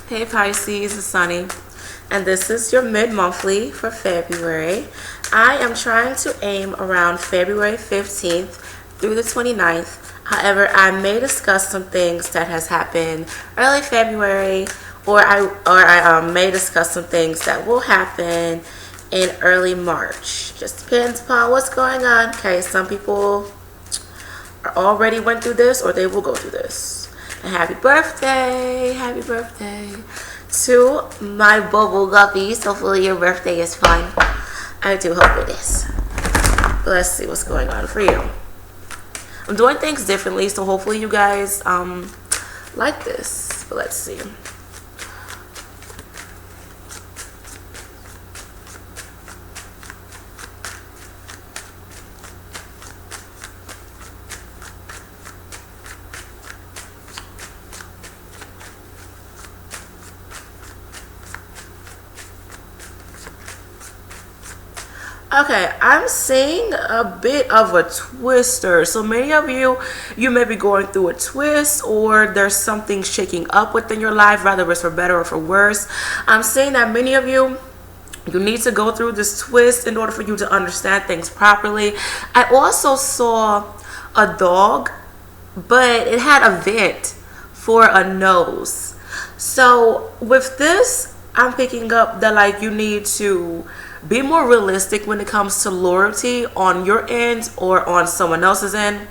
Hey Pisces, it's Sunny, and this is your mid-monthly for February. I am trying to aim around February 15th through the 29th. However, I may discuss some things that has happened early February, or I may discuss some things that will happen in early March. Just depends upon what's going on. Okay, some people are already went through this, or they will go through this. And happy birthday to my bubble guppies. Hopefully your birthday is fun. I do hope it is. Let's see what's going on for you. I'm doing things differently, so hopefully you guys like this. But let's see. Okay, I'm seeing a bit of a twister. So many of you may be going through a twist, or there's something shaking up within your life, rather it's for better or for worse. I'm saying that many of you need to go through this twist in order for you to understand things properly. I also saw a dog, but it had a vent for a nose. So with this, I'm picking up that like you need to be more realistic when it comes to loyalty on your end or on someone else's end.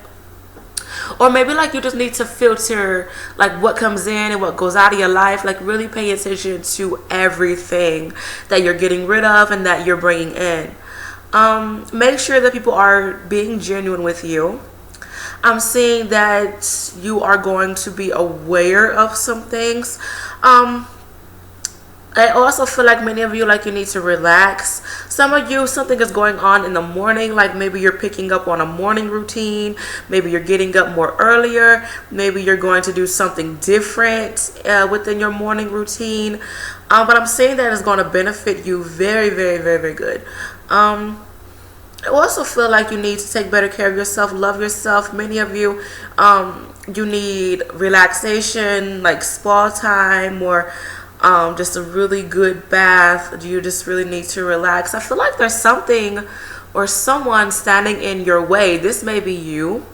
Or maybe like you just need to filter like what comes in and what goes out of your life. Like really pay attention to everything that you're getting rid of and that you're bringing in. Make sure that people are being genuine with you. I'm seeing that you are going to be aware of some things. I also feel like many of you like you need to relax. Some of you, something is going on in the morning, like maybe you're picking up on a morning routine, maybe you're getting up more earlier, maybe you're going to do something different within your morning routine. But I'm saying that it's going to benefit you very, very, very, very good. I also feel like you need to take better care of yourself, love yourself. Many of you, you need relaxation, like spa time, or just a really good bath. You just really need to relax. I feel like there's something or someone standing in your way. This may be you.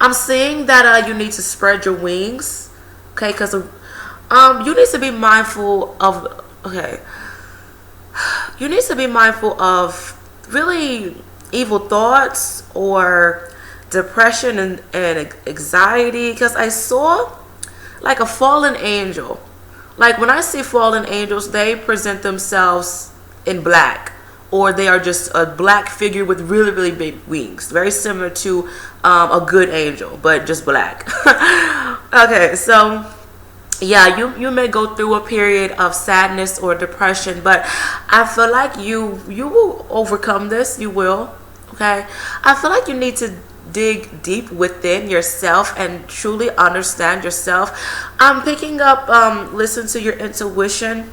I'm seeing that you need to spread your wings, okay? Because you need to be mindful of, okay, you need to be mindful of really evil thoughts or depression and anxiety, because I saw like a fallen angel. Like when I see fallen angels, they present themselves in black, or they are just a black figure with really, really big wings. Very similar to a good angel, but just black. Okay, so yeah, you may go through a period of sadness or depression, but I feel like you will overcome this. You will. Okay, I feel like you need to dig deep within yourself and truly understand yourself. I'm picking up listen to your intuition.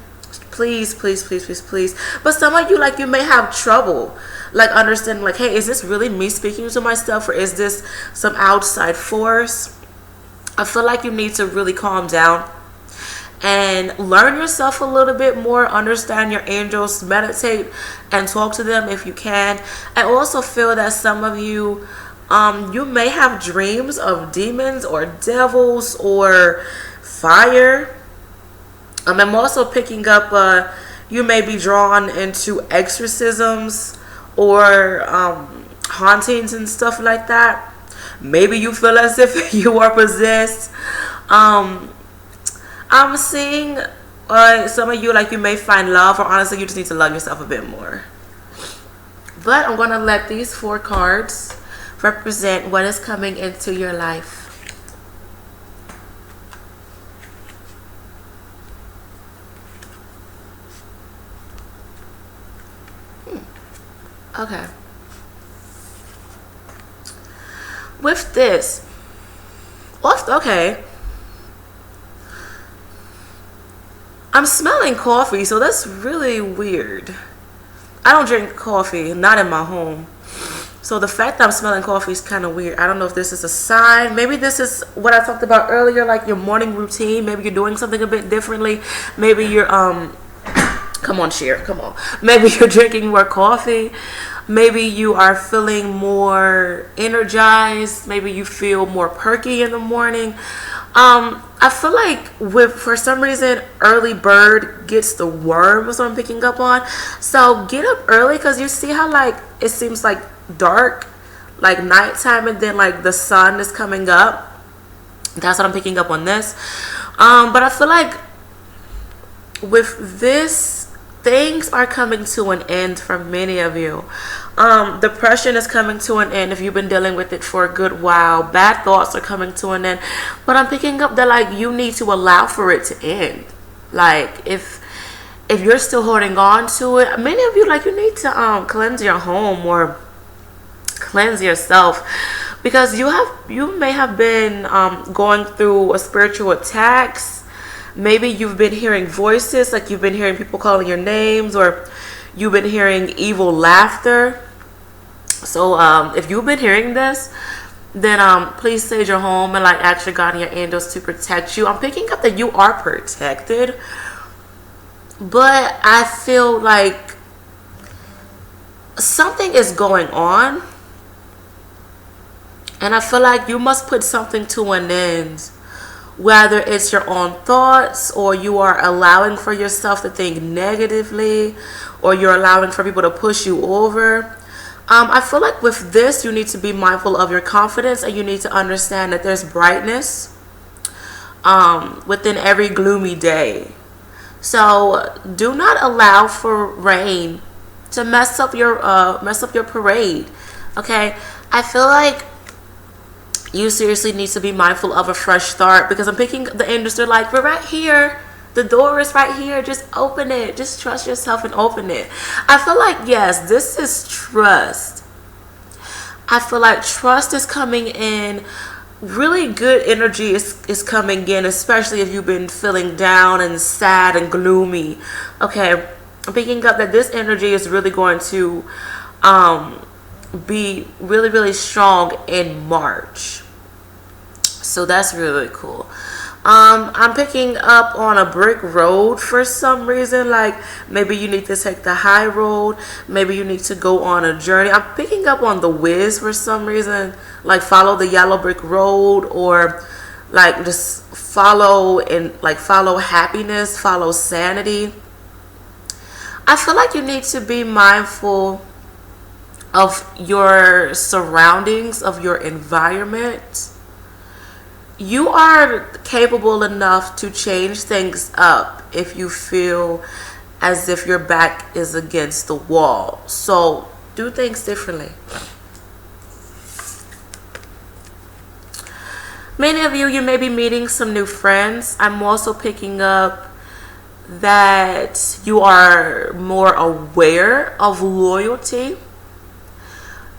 Please, please, please, please, please. But some of you, like, you may have trouble like understanding, like, hey, is this really me speaking to myself, or is this some outside force? I feel like you need to really calm down and learn yourself a little bit more, understand your angels, meditate and talk to them if you can. I also feel that some of you, you may have dreams of demons or devils or fire. I'm also picking up you may be drawn into exorcisms or hauntings and stuff like that. Maybe you feel as if you are possessed. I'm seeing some of you, like, you may find love, or honestly you just need to love yourself a bit more. But I'm going to let these 4 cards represent what is coming into your life. Okay. With this, okay, I'm smelling coffee, so that's really weird. I don't drink coffee, not in my home. So the fact that I'm smelling coffee is kind of weird. I don't know if this is a sign. Maybe this is what I talked about earlier, like your morning routine. Maybe you're doing something a bit differently. Maybe you're come on, share. Come on. Maybe you're drinking more coffee. Maybe you are feeling more energized. Maybe you feel more perky in the morning. I feel like for some reason early bird gets the worm is what I'm picking up on. So get up early, because you see how like it seems like dark, like nighttime, and then like the sun is coming up. That's what I'm picking up on this. But I feel like with this, things are coming to an end for many of you. Depression is coming to an end if you've been dealing with it for a good while. Bad thoughts are coming to an end. But I'm picking up that like you need to allow for it to end. Like if you're still holding on to it, many of you, like, you need to cleanse your home or cleanse yourself, because you may have been going through a spiritual attacks. Maybe you've been hearing voices, like you've been hearing people calling your names, or you've been hearing evil laughter. So if you've been hearing this, then please sage your home and like ask your God and your angels to protect you. I'm picking up that you are protected, but I feel like something is going on, and I feel like you must put something to an end. Whether it's your own thoughts, or you are allowing for yourself to think negatively, or you're allowing for people to push you over. I feel like with this, you need to be mindful of your confidence, and you need to understand that there's brightness within every gloomy day. So do not allow for rain to mess up your parade. Okay, I feel like you seriously need to be mindful of a fresh start, because I'm picking the angels. They're like, we're right here. The door is right here. Just open it. Just trust yourself and open it. I feel like, yes, this is trust. I feel like trust is coming in. Really good energy is coming in, especially if you've been feeling down and sad and gloomy. Okay, I'm picking up that this energy is really going to be really, really strong in March. So that's really cool. I'm picking up on a brick road for some reason. Like maybe you need to take the high road. Maybe you need to go on a journey. I'm picking up on the whiz for some reason. Like follow the yellow brick road, or like just follow happiness, follow sanity. I feel like you need to be mindful of your surroundings, of your environment. You are capable enough to change things up if you feel as if your back is against the wall. So do things differently. Many of you may be meeting some new friends. I'm also picking up that you are more aware of loyalty.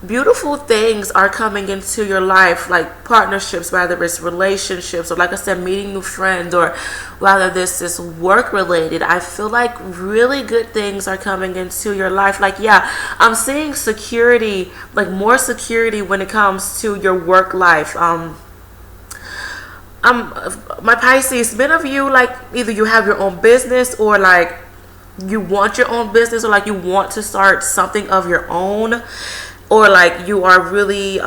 Beautiful things are coming into your life, like partnerships, whether it's relationships, or like I said, meeting new friends, or whether this is work related. I feel like really good things are coming into your life. Like, yeah, I'm seeing security, like more security when it comes to your work life. My Pisces, many of you, like either you have your own business, or like you want your own business, or like you want to start something of your own, or like you are really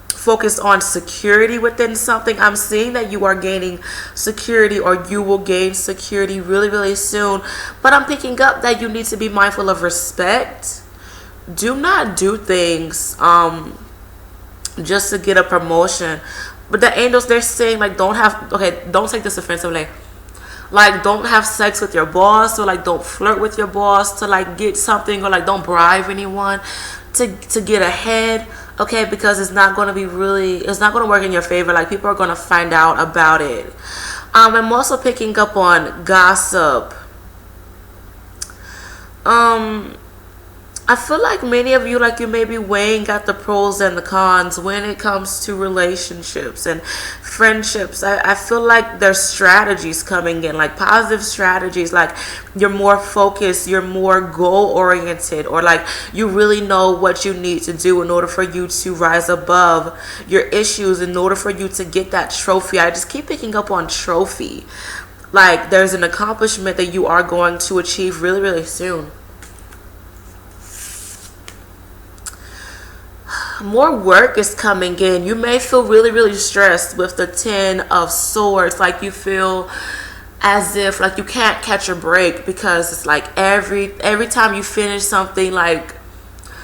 focused on security within something. I'm seeing that you are gaining security, or you will gain security really, really soon. But I'm picking up that you need to be mindful of respect. Do not do things just to get a promotion. But the angels, they're saying like don't take this offensively. Like don't have sex with your boss, or like don't flirt with your boss to like get something, or like don't bribe anyone to get ahead. Okay, because it's not going to work in your favor. Like people are going to find out about it. I'm also picking up on gossip. I I feel like many of you, like you may be weighing out the pros and the cons when it comes to relationships and friendships. I feel like there's strategies coming in, like positive strategies, like you're more focused, you're more goal oriented, or like you really know what you need to do in order for you to rise above your issues, in order for you to get that trophy. I just keep picking up on trophy. Like there's an accomplishment that you are going to achieve really, really soon. More work is coming in. You may feel really, really stressed with the 10 of swords. Like you feel as if like you can't catch a break, because it's like every time you finish something, like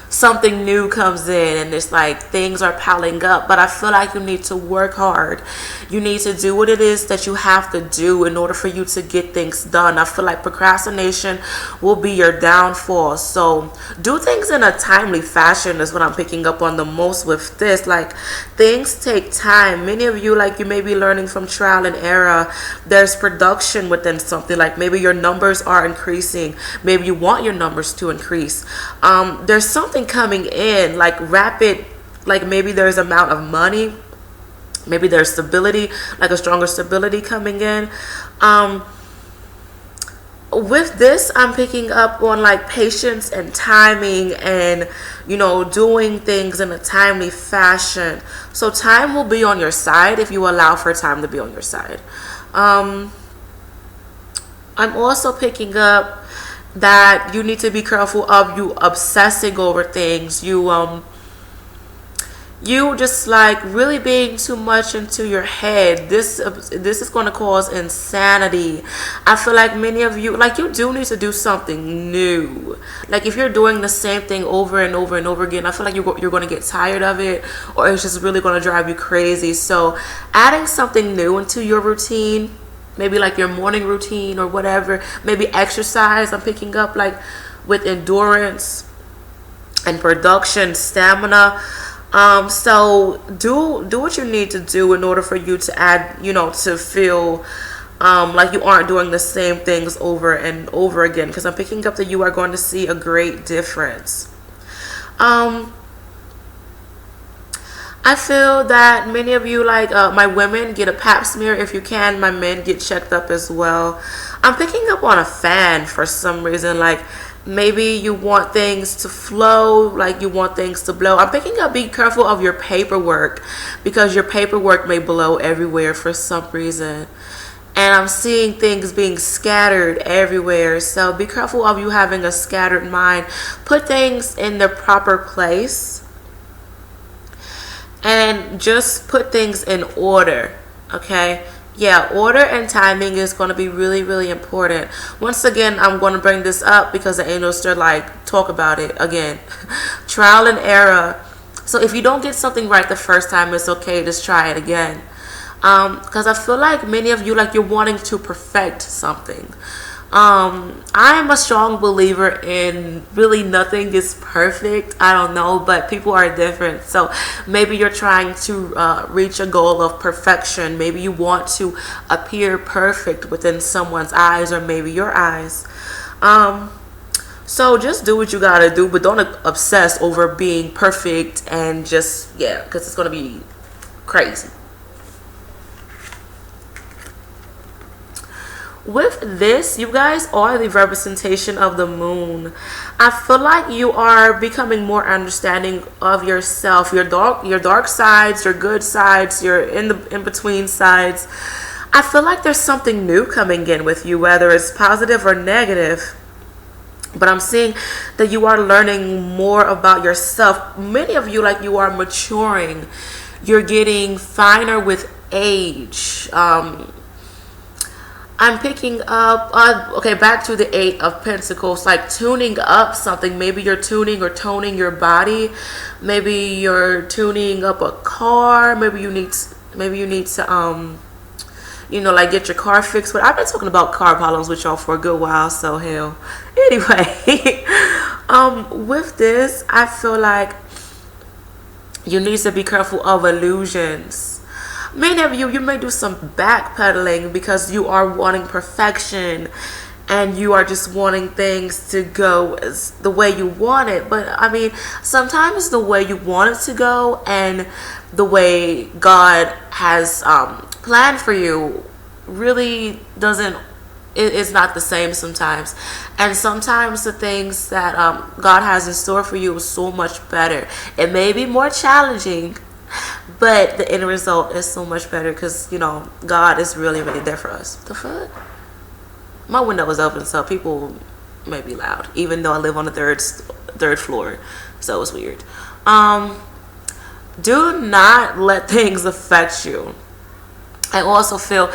something new comes in, and it's like things are piling up. But I feel like you need to work hard. You need to do what it is that you have to do in order for you to get things done. I feel like procrastination will be your downfall. So do things in a timely fashion is what I'm picking up on the most with this. Like things take time. Many of you, like you may be learning from trial and error. There's production within something. Like maybe your numbers are increasing. Maybe you want your numbers to increase. There's something coming in like rapid, like maybe there's amount of money, maybe there's stability, like a stronger stability coming in. With this, I'm picking up on like patience and timing, and doing things in a timely fashion. So time will be on your side if you allow for time to be on your side. I'm also picking up that you need to be careful of you obsessing over things. You just like really being too much into your head. This is going to cause insanity. I feel like many of you, like you do need to do something new. Like if you're doing the same thing over and over and over again, I feel like you're going to get tired of it, or it's just really going to drive you crazy. So adding something new into your routine, maybe like your morning routine or whatever, maybe exercise. I'm picking up like with endurance and production, stamina. So do what you need to do in order for you to add, to feel like you aren't doing the same things over and over again, because I'm picking up that you are going to see a great difference. I feel that many of you, like my women, get a pap smear if you can. My men get checked up as well. I'm picking up on a fan for some reason. Like maybe you want things to flow, like you want things to blow. I'm picking up, be careful of your paperwork, because your paperwork may blow everywhere for some reason. And I'm seeing things being scattered everywhere. So be careful of you having a scattered mind. Put things in their proper place, and just put things in order. Okay, yeah, order and timing is going to be really, really important. Once again, I'm going to bring this up because the angels are like, talk about it again. Trial and error. So if you don't get something right the first time, it's okay, just try it again. Because I feel like many of you, like you're wanting to perfect something. I'm a strong believer in really nothing is perfect. I don't know, but people are different. So maybe you're trying to reach a goal of perfection. Maybe you want to appear perfect within someone's eyes, or maybe your eyes. So just do what you gotta do, but don't obsess over being perfect, and just, yeah, because it's gonna be crazy. With this, you guys are the representation of the moon. I feel like you are becoming more understanding of yourself, your dark sides, your good sides, your in between sides. I feel like there's something new coming in with you, whether it's positive or negative. But I'm seeing that you are learning more about yourself. Many of you, like you are maturing. You're getting finer with age. I'm picking up, okay, back to the Eight of Pentacles, like tuning up something. Maybe you're tuning or toning your body. Maybe you're tuning up a car. Maybe you need to, like get your car fixed. But I've been talking about car problems with y'all for a good while, so hell. Anyway, with this, I feel like you need to be careful of illusions. Many of you may do some backpedaling because you are wanting perfection, and you are just wanting things to go as the way you want it. But I mean, sometimes the way you want it to go and the way God has planned for you really doesn't, it's not the same sometimes. And sometimes the things that God has in store for you is so much better. It may be more challenging, but the end result is so much better because, you know, God is really, really there for us. The fuck? My window was open, so people may be loud, even though I live on the third floor, so it's weird. Do not let things affect you. I also feel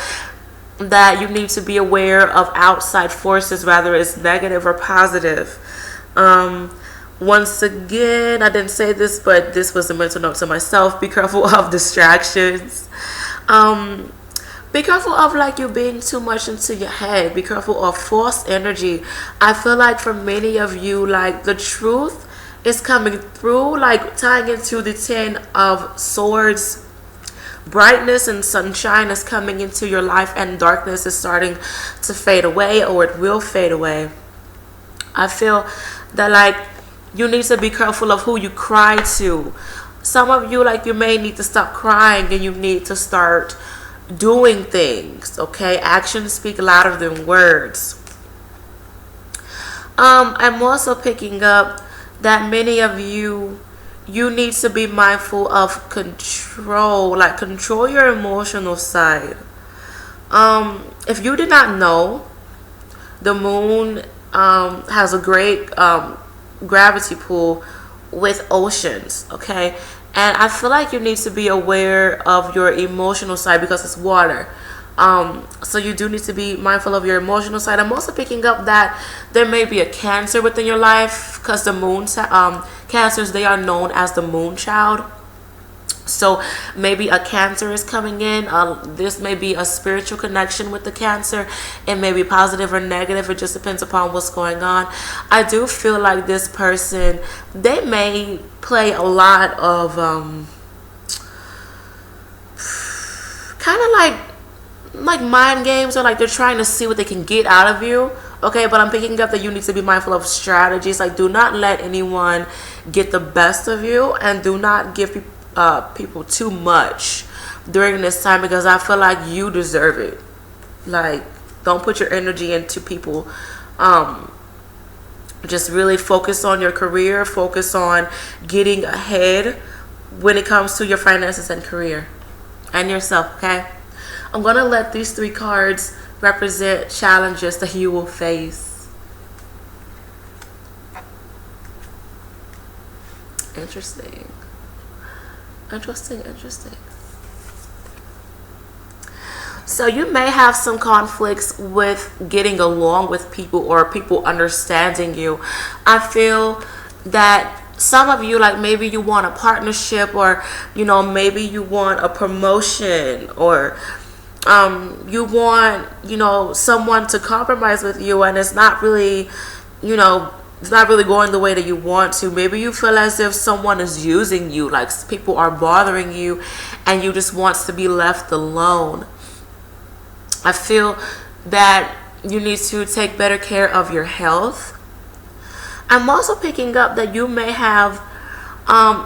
that you need to be aware of outside forces, whether it's negative or positive. Once again, I didn't say this, but this was a mental note to myself. Be careful of distractions. Be careful of like you being too much into your head. Be careful of false energy. I feel like for many of you, like the truth is coming through, like tying into the 10 of swords. Brightness and sunshine is coming into your life, and darkness is starting to fade away, or it will fade away. I feel that like you need to be careful of who you cry to. Some of you, like, you may need to stop crying and you need to start doing things, okay? Actions speak louder than words. I'm also picking up that many of you need to be mindful of control, like control your emotional side. If you did not know, the moon has a great gravity pull with oceans, okay? And I feel like you need to be aware of your emotional side because it's water. So you do need to be mindful of your emotional side. I'm also picking up that there may be a Cancer within your life because the moon, Cancers, they are known as the moon child. So maybe a Cancer is coming in. This may be a spiritual connection with the Cancer. It may be positive or negative. It just depends upon what's going on. I do feel like this person, they may play a lot of kind of like mind games, or like they're trying to see what they can get out of you. Okay, but I'm picking up that you need to be mindful of strategies. Like, do not let anyone get the best of you, and do not give people too much during this time, because I feel like you deserve it. Like, don't put your energy into people. Just really focus on your career, focus on getting ahead when it comes to your finances and career and yourself. Okay, I'm gonna let these 3 cards represent challenges that you will face. Interesting. So you may have some conflicts with getting along with people, or people understanding you. I feel that some of you, like, maybe you want a partnership, or, you know, maybe you want a promotion, or you want, you know, someone to compromise with you, and it's not really, you know, it's not really going the way that you want to. Maybe you feel as if someone is using you, like people are bothering you, and you just want to be left alone. I feel that you need to take better care of your health. I'm also picking up that you may have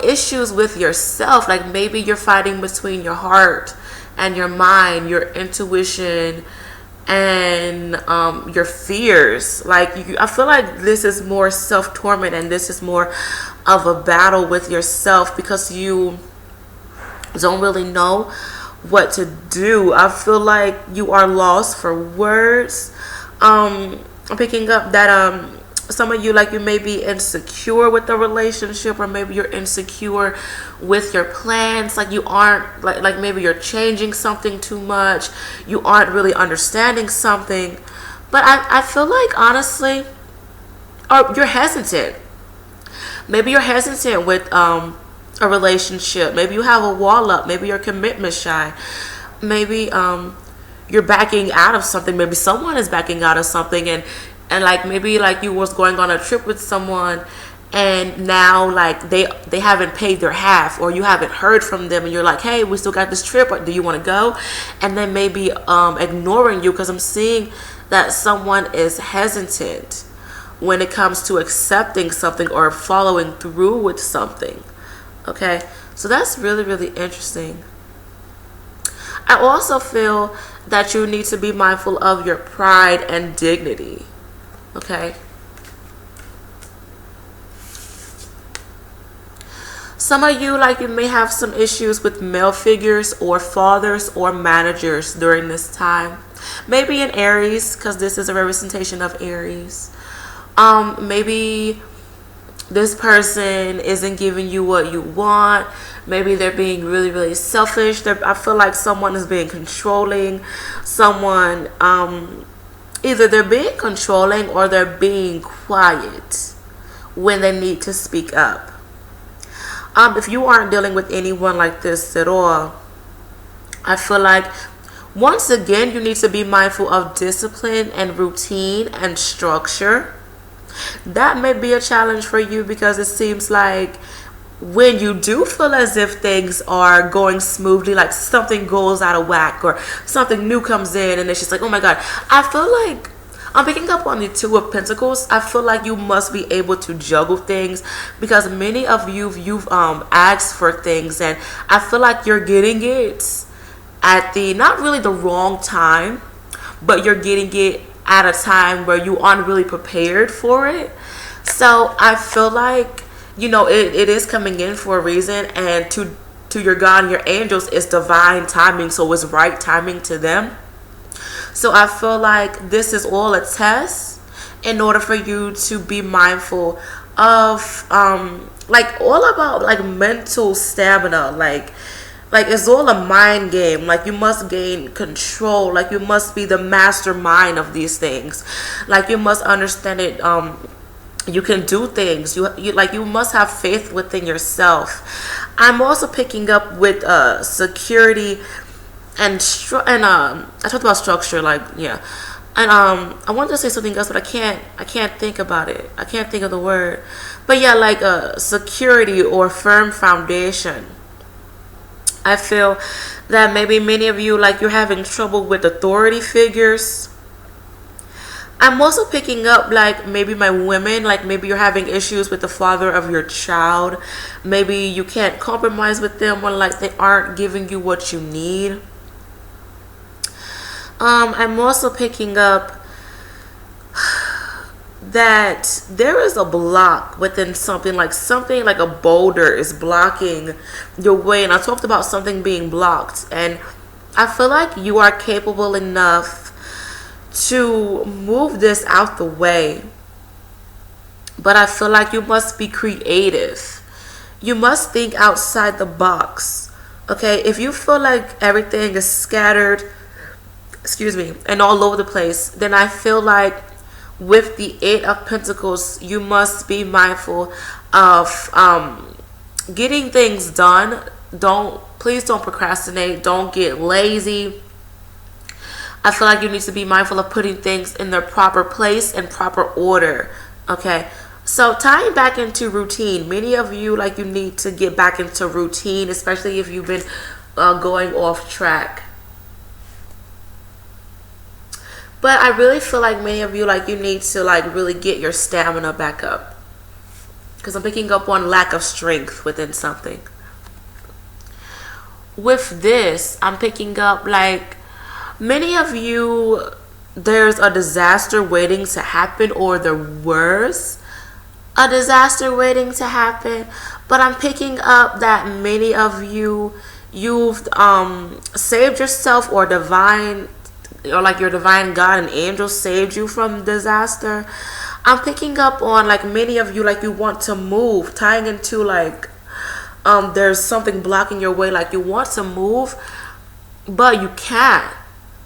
issues with yourself, like maybe you're fighting between your heart and your mind, your intuition, and your fears. Like, I feel like this is more self-torment, and this is more of a battle with yourself because you don't really know what to do. I feel like you are lost for words. I'm picking up that some of you, like, you may be insecure with the relationship, or maybe you're insecure with your plans. Like, you aren't, like maybe you're changing something too much, you aren't really understanding something. But I feel like, honestly, or you're hesitant. Maybe you're hesitant with a relationship. Maybe you have a wall up. Maybe you're commitment shy. Maybe you're backing out of something. Maybe someone is backing out of something, and like maybe like you was going on a trip with someone, and now like they haven't paid their half, or you haven't heard from them, and you're like, hey, we still got this trip, do you want to go? And then maybe ignoring you, because I'm seeing that someone is hesitant when it comes to accepting something or following through with something. Okay, so that's really, really interesting. I also feel that you need to be mindful of your pride and dignity. Okay. Some of you, like, you may have some issues with male figures or fathers or managers during this time. Maybe in Aries, because this is a representation of Aries. Maybe this person isn't giving you what you want. Maybe they're being really, really selfish. I feel like someone is being controlling. Someone, either they're being controlling or they're being quiet when they need to speak up. If you aren't dealing with anyone like this at all, I feel like, once again, you need to be mindful of discipline and routine and structure. That may be a challenge for you, because it seems like when you do feel as if things are going smoothly, like something goes out of whack or something new comes in and it's just like, oh my God, I feel like I'm picking up on the Two of Pentacles. I feel like you must be able to juggle things, because many of you've asked for things, and I feel like you're getting it at the, not really the wrong time, but you're getting it at a time where you aren't really prepared for it. So I feel like, it is coming in for a reason, and to your God and your angels, it's divine timing, so it's right timing to them. So I feel like this is all a test in order for you to be mindful of like all about like mental stamina, like it's all a mind game. Like you must gain control, like you must be the mastermind of these things, like you must understand it. You can do things. You must have faith within yourself. I'm also picking up with security and I talked about structure, like, yeah. And I wanted to say something else, but I can't think about it. I can't think of the word. But yeah, like security or firm foundation. I feel that maybe many of you, like, you're having trouble with authority figures. I'm also picking up, like, maybe my women, like maybe you're having issues with the father of your child. Maybe you can't compromise with them, or like they aren't giving you what you need. I'm also picking up that there is a block within something like a boulder is blocking your way. And I talked about something being blocked, and I feel like you are capable enough to move this out the way, but I feel like you must be creative. You must think outside the box. Okay, if you feel like everything is scattered, and all over the place, then I feel like with the Eight of Pentacles, you must be mindful of getting things done. Please don't procrastinate. Don't get lazy. I feel like you need to be mindful of putting things in their proper place and proper order. Okay, so tying back into routine, many of you, like, you need to get back into routine, especially if you've been going off track. But I really feel like many of you, like, you need to, like, really get your stamina back up, because I'm picking up on lack of strength within something. With this, I'm picking up, like, many of you, there's a disaster waiting to happen, or there was a disaster waiting to happen. But I'm picking up that many of you, you've saved yourself, or like your divine God and angels saved you from disaster. I'm picking up on, like, many of you, like, you want to move, tying into, like, there's something blocking your way, like you want to move, but you can't.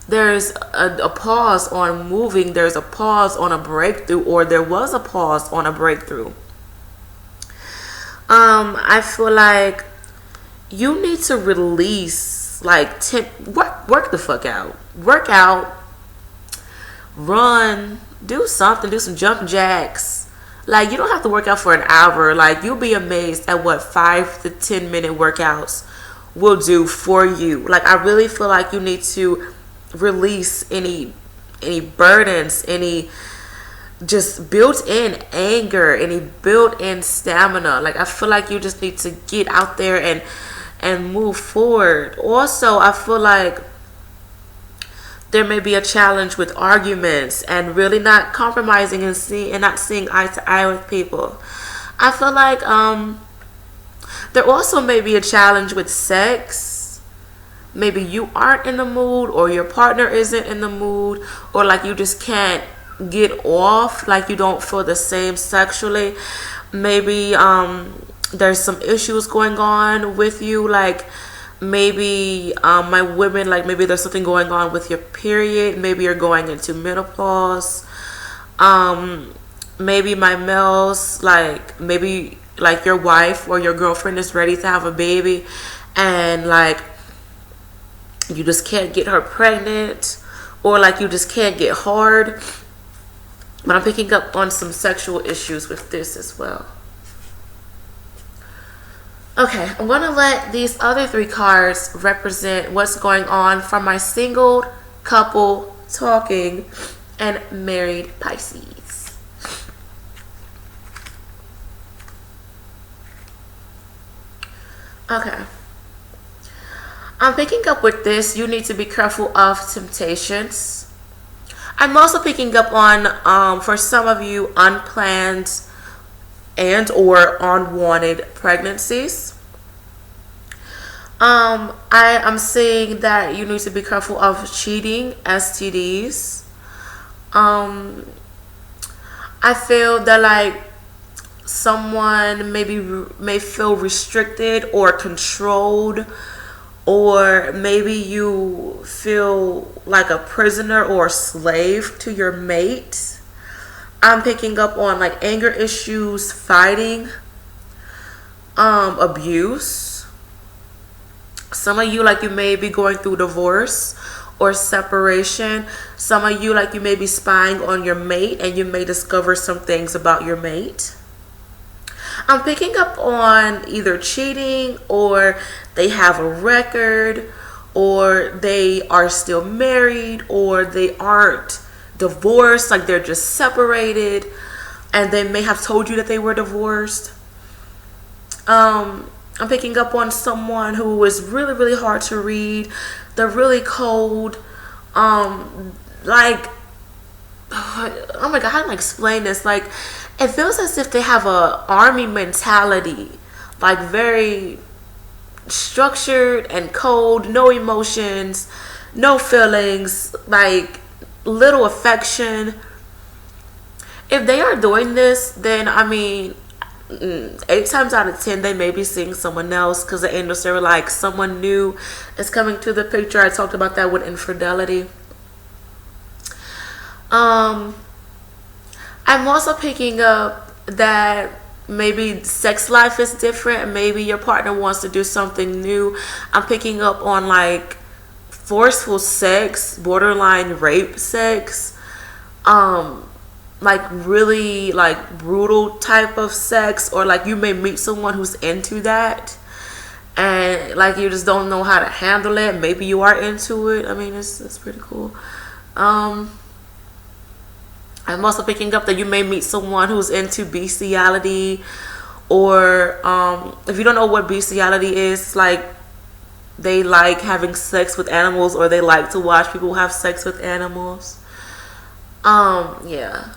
There's a pause on moving. There's a pause on a breakthrough, or there was a pause on a breakthrough. I feel like you need to release, like, work the fuck out. Work out, run, do something, do some jump jacks, Like, you don't have to work out for an hour. Like, you'll be amazed at what 5 to 10 minute workouts will do for you. Like, I really feel like you need to release any burdens, any just built-in anger, any built-in stamina. Like, I feel like you just need to get out there and move forward. Also, I feel like there may be a challenge with arguments and really not compromising and not seeing eye to eye with people. I feel like there also may be a challenge with sex. Maybe you aren't in the mood, or your partner isn't in the mood, or like you just can't get off, like you don't feel the same sexually. Maybe there's some issues going on with you, like maybe my women, like maybe there's something going on with your period, maybe you're going into menopause. Maybe my males, like maybe like your wife or your girlfriend is ready to have a baby, and like you just can't get her pregnant, or like you just can't get hard. But I'm picking up on some sexual issues with this as well. Okay, I'm going to let these other 3 cards represent what's going on for my single, couple, talking, and married Pisces. Okay. I'm picking up with this, you need to be careful of temptations. I'm also picking up on, for some of you, unplanned and or unwanted pregnancies. I am saying that you need to be careful of cheating, STDs. I feel that like someone may feel restricted or controlled, or maybe you feel like a prisoner or a slave to your mate. I'm picking up on like anger issues, fighting, abuse. Some of you, like, you may be going through divorce or separation. Some of you, like, you may be spying on your mate and you may discover some things about your mate. I'm picking up on either cheating, or they have a record, or they are still married, or they aren't divorced, like they're just separated and they may have told you that they were divorced. I'm picking up on someone who is really, really hard to read. They're really cold. Like, oh my god, how do I explain this? Like, it feels as if they have a army mentality, like very structured and cold, no emotions, no feelings, like little affection. If they are doing this, then I mean, 8 times out of 10 they may be seeing someone else, because the angels are like someone new is coming to the picture. I talked about that with infidelity. I'm also picking up that maybe sex life is different. Maybe your partner wants to do something new. I'm picking up on like forceful sex, borderline rape sex, like really like brutal type of sex, or like you may meet someone who's into that and like you just don't know how to handle it. Maybe you are into it. I mean, it's pretty cool. I'm also picking up that you may meet someone who's into bestiality, or if you don't know what bestiality is, like they like having sex with animals, or they like to watch people have sex with animals. Yeah.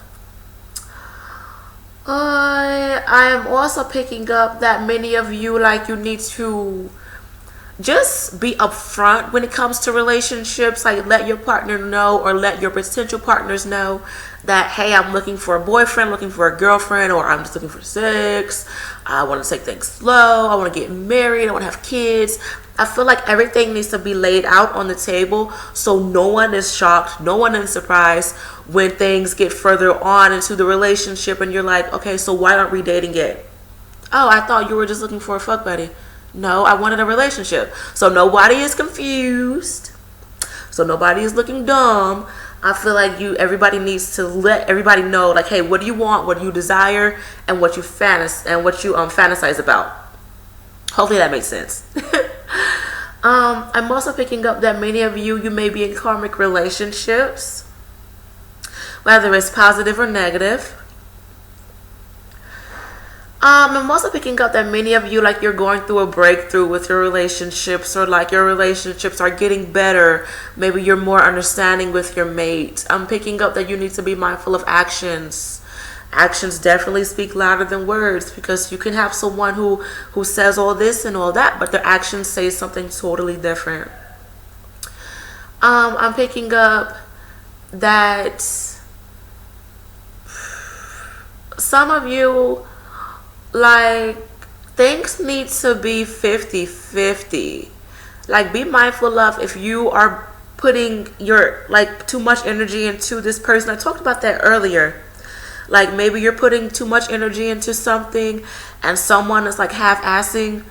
I am also picking up that many of you, like, you need to just be upfront when it comes to relationships. Like, let your partner know, or let your potential partners know that, hey, I'm looking for a boyfriend, looking for a girlfriend, or I'm just looking for sex. I want to take things slow. I want to get married. I want to have kids. I feel like everything needs to be laid out on the table, so no one is shocked, no one is surprised when things get further on into the relationship and you're like, okay, so why aren't we dating yet? Oh, I thought you were just looking for a fuck buddy. No, I wanted a relationship. So nobody is confused. So nobody is looking dumb. I feel like everybody needs to let everybody know, like, hey, what do you want, what do you desire, and what you fantasize about. Hopefully that makes sense. I'm also picking up that many of you may be in karmic relationships, whether it's positive or negative. I'm also picking up that many of you, like, you're going through a breakthrough with your relationships, or like your relationships are getting better. Maybe you're more understanding with your mate. I'm picking up that you need to be mindful of actions. Actions definitely speak louder than words, because you can have someone who says all this and all that, but their actions say something totally different. I'm picking up that some of you, like, things need to be 50-50. Like, be mindful of if you are putting your, like, too much energy into this person. I talked about that earlier. Like, maybe you're putting too much energy into something and someone is like half-assing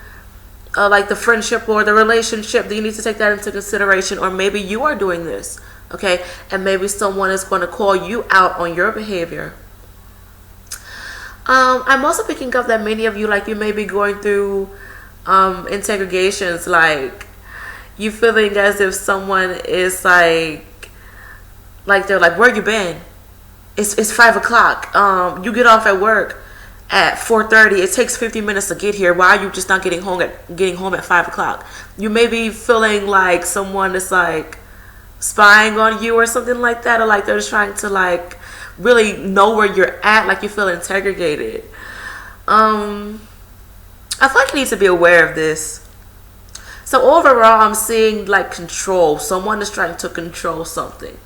like the friendship or the relationship. Then you need to take that into consideration. Or maybe you are doing this, okay, and maybe someone is going to call you out on your behavior. I'm also picking up that many of you, like, you may be going through interrogations, like you feeling as if someone is like they're like, where you been? It's 5 o'clock. You get off at work at 4:30. It takes 50 minutes to get here. Why are you just not getting home at 5 o'clock? You may be feeling like someone is like spying on you or something like that, or like they're just trying to like really know where you're at, like you feel interrogated. I feel like you need to be aware of this. So overall, I'm seeing like control. Someone is trying to control something.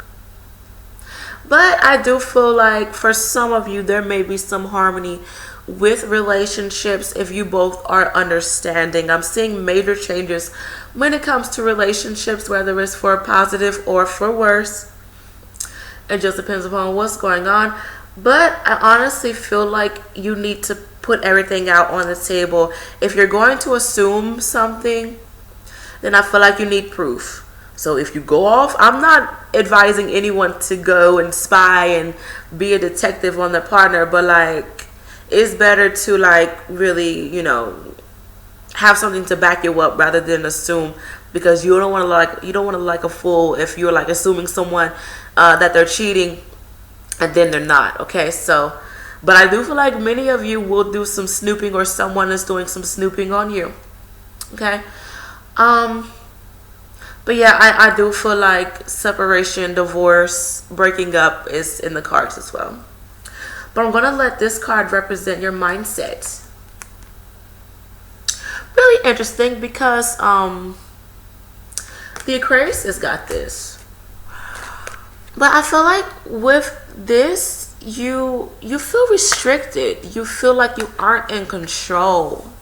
But I do feel like for some of you, there may be some harmony with relationships if you both are understanding. I'm seeing major changes when it comes to relationships, whether it's for positive or for worse. It just depends upon what's going on. But I honestly feel like you need to put everything out on the table. If you're going to assume something, then I feel like you need proof. So if you go off, I'm not advising anyone to go and spy and be a detective on their partner, but like, it's better to like really, have something to back you up rather than assume, because you don't want to look like a fool if you're like assuming someone that they're cheating and then they're not. Okay, so, but I do feel like many of you will do some snooping, or someone is doing some snooping on you. Okay, but yeah, I do feel like separation, divorce, breaking up is in the cards as well. But I'm going to let this card represent your mindset. Really interesting, because the Aquarius has got this. But I feel like with this, you feel restricted. You feel like you aren't in control.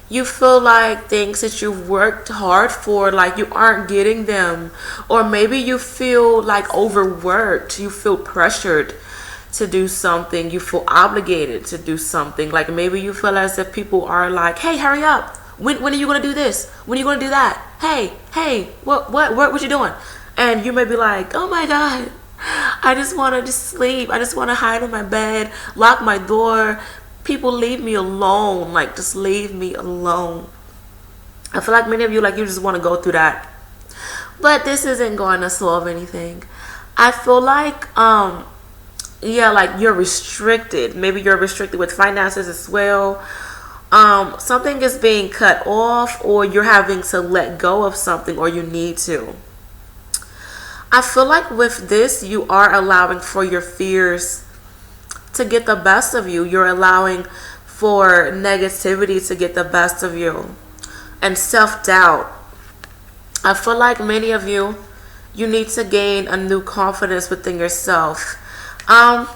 You feel like things that you've worked hard for, like you aren't getting them. Or maybe you feel like overworked. You feel pressured to do something. You feel obligated to do something. Like maybe you feel as if people are like, hey, hurry up. When are you going to do this? When are you going to do that? Hey, what you doing? And you may be like, oh my God, I just want to just sleep. I just want to hide in my bed, lock my door. People, leave me alone. Like, just leave me alone. I feel like many of you, like, you just want to go through that. But this isn't going to solve anything. I feel like, yeah, like you're restricted. Maybe you're restricted with finances as well. Something is being cut off, or you're having to let go of something, or you need to. I feel like with this, you are allowing for your fears to get the best of you. You're allowing for negativity to get the best of you, and self-doubt. I feel like many of you need to gain a new confidence within yourself. I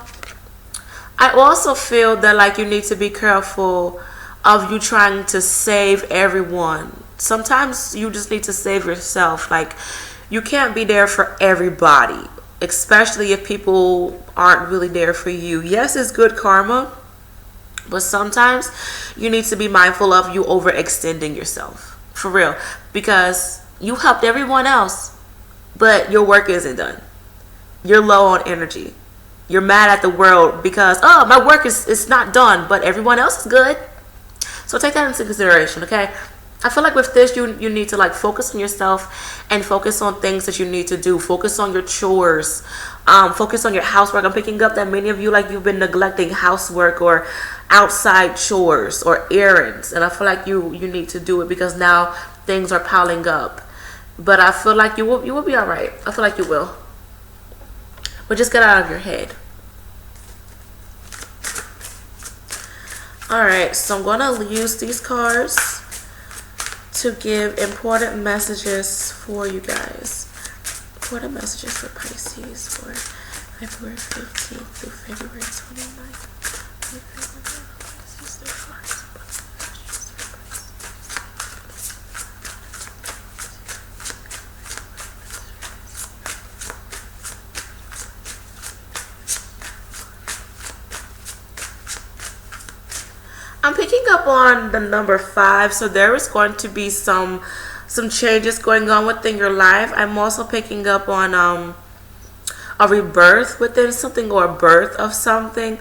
also feel that like you need to be careful of you trying to save everyone. Sometimes you just need to save yourself. Like, you can't be there for everybody, especially if people aren't really there for you. Yes, it's good karma, but sometimes you need to be mindful of you overextending yourself. For real. Because you helped everyone else, but your work isn't done. you're low on energy. You're mad at the world because, oh, my work is not done, but everyone else is good. So take that into consideration, okay? I feel like with this, you need to like focus on yourself and focus on things that you need to do. Focus on your chores. Focus on your housework. I'm picking up that many of you, like, you've been neglecting housework or outside chores or errands, and I feel like you need to do it because now things are piling up. But I feel like you will be all right. I feel like you will. But just get out of your head. All right, so I'm gonna use these cards to give important messages for you guys. Important messages for Pisces for February 15th through February 29th. I'm picking up on the number 5, so there is going to be some changes going on within your life. I'm also picking up on a rebirth within something or a birth of something.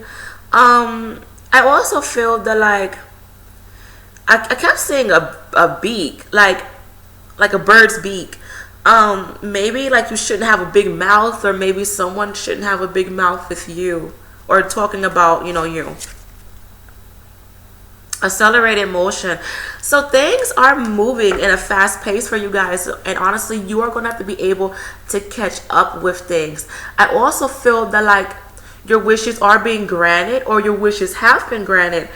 I also feel that like I kept seeing a beak, like a bird's beak. Maybe like you shouldn't have a big mouth, or maybe someone shouldn't have a big mouth with you, or talking about you. Accelerated motion. So things are moving in a fast pace for you guys, and honestly you are going to have to be able to catch up with things. I also feel that like your wishes are being granted, or your wishes have been granted,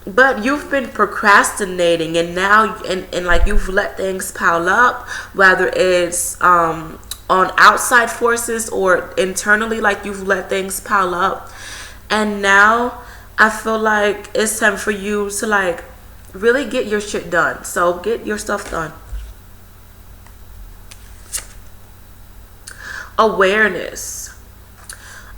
but you've been procrastinating, and now and like you've let things pile up, whether it's on outside forces or internally, like you've let things pile up, and now I feel like it's time for you to like really get your shit done. So get your stuff done. Awareness.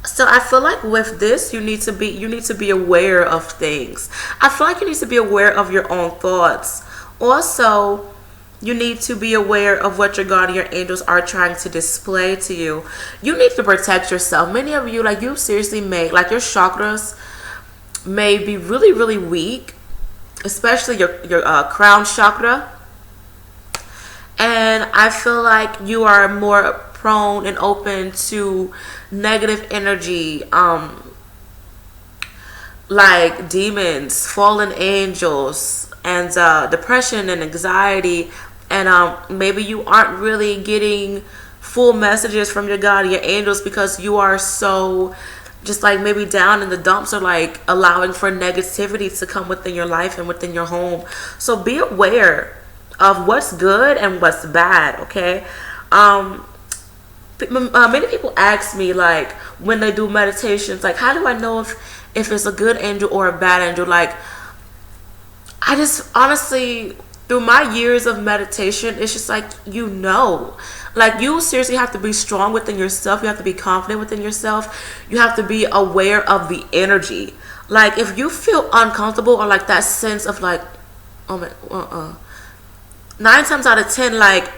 So I feel like with this, you need to be aware of things. I feel like you need to be aware of your own thoughts. Also, you need to be aware of what your guardian angels are trying to display to you. You need to protect yourself. Many of you, like, you seriously may, like, your chakras may be really, really weak, especially your crown chakra. And I feel like you are more prone and open to negative energy, like demons, fallen angels, and depression and anxiety. And maybe you aren't really getting full messages from your guardian angels because you are so just like maybe down in the dumps, or like allowing for negativity to come within your life and within your home. So be aware of what's good and what's bad, okay? Many people ask me, like, when they do meditations, like, how do I know if it's a good angel or a bad angel? Like, I just honestly, through my years of meditation, it's just like, like, you seriously have to be strong within yourself. You have to be confident within yourself. You have to be aware of the energy. Like, if you feel uncomfortable, or like that sense of like, oh man, 9 times out of 10, like,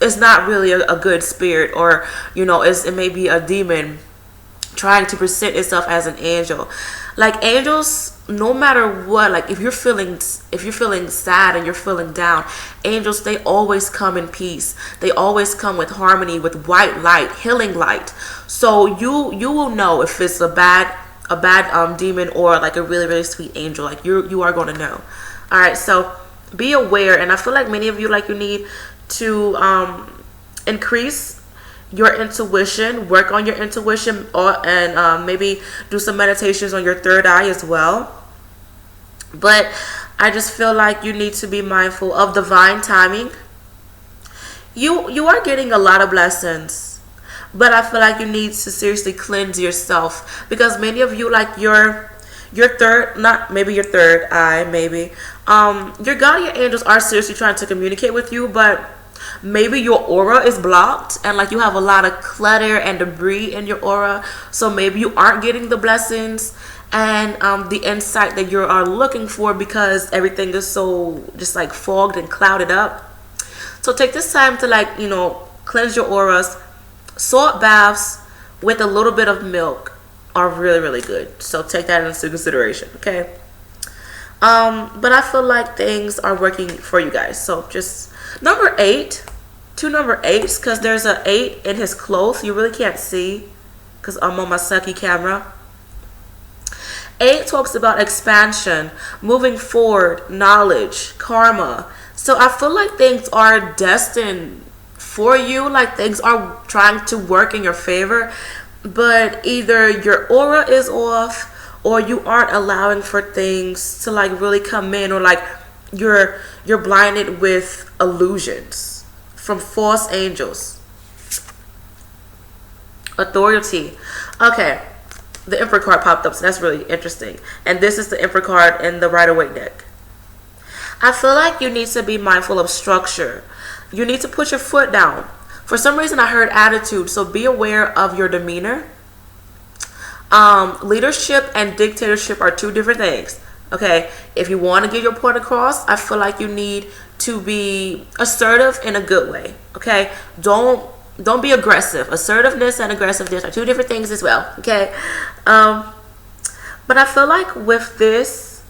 it's not really a good spirit, or it may be a demon trying to present itself as an angel. Like, angels, no matter what, like, if you're feeling sad and you're feeling down, angels, they always come in peace. They always come with harmony, with white light, healing light. So you will know if it's a bad demon, or like a really, really sweet angel. Like, you are going to know. All right, so be aware. And I feel like many of you, like, you need to increase your intuition, work on your intuition, and maybe do some meditations on your third eye as well. But I just feel like you need to be mindful of divine timing. You are getting a lot of blessings, but I feel like you need to seriously cleanse yourself, because many of you, like, your third eye, maybe your guardian angels are seriously trying to communicate with you, but maybe your aura is blocked, and like you have a lot of clutter and debris in your aura, so maybe you aren't getting the blessings and the insight that you are looking for, because everything is so just like fogged and clouded up. So take this time to, like, cleanse your auras, salt baths, with a little bit of milk are really, really good. So take that into consideration, okay? But I feel like things are working for you guys. So just number 8, 2 number 8s, because there's an 8 in his clothes. You really can't see because I'm on my sucky camera. 8 talks about expansion, moving forward, knowledge, karma. So I feel like things are destined for you, like things are trying to work in your favor, but either your aura is off or you aren't allowing for things to like really come in, or like you're blinded with illusions from false angels. Authority. Okay, the Emperor card popped up, so that's really interesting. And this is the Emperor card in the Rider-Waite deck. I feel like you need to be mindful of structure. You need to put your foot down. For some reason, I heard attitude, so be aware of your demeanor. Leadership and dictatorship are 2 different things. Okay, if you want to get your point across, I feel like you need to be assertive in a good way. Okay, don't be aggressive. Assertiveness and aggressiveness are 2 different things as well. Okay, but I feel like with this,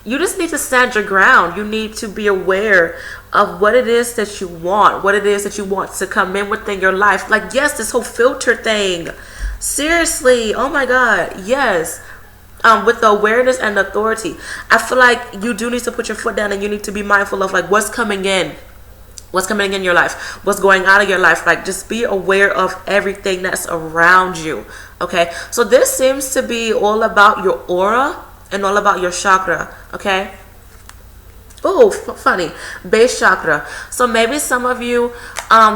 you just need to stand your ground. You need to be aware of what it is that you want, what it is that you want to come in within your life. Like, yes, this whole filter thing. Seriously, oh my God, yes. With the awareness and authority, I feel like you do need to put your foot down, and you need to be mindful of like what's coming in your life, what's going out of your life. Like, just be aware of everything that's around you. Okay, so this seems to be all about your aura and all about your chakra. Okay. Oh, funny. Base chakra. So maybe some of you,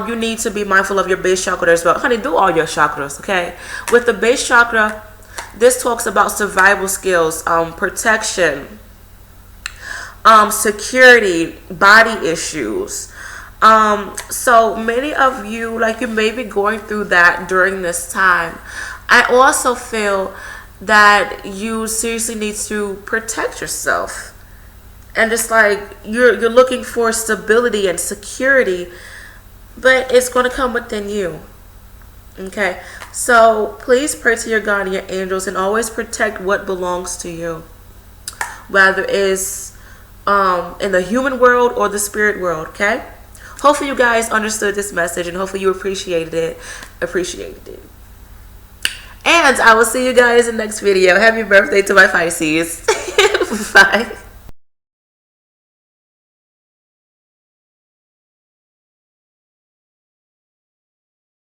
you need to be mindful of your base chakra as well. Honey, do all your chakras, okay? With the base chakra, this talks about survival skills, protection, security, body issues. So many of you, like, you may be going through that during this time. I also feel that you seriously need to protect yourself. And just like you're looking for stability and security, but it's going to come within you. Okay, so please pray to your God and your angels, and always protect what belongs to you, whether it's in the human world or the spirit world. Okay, hopefully you guys understood this message, and hopefully you appreciated it. And I will see you guys in the next video. Happy birthday to my Pisces. Bye.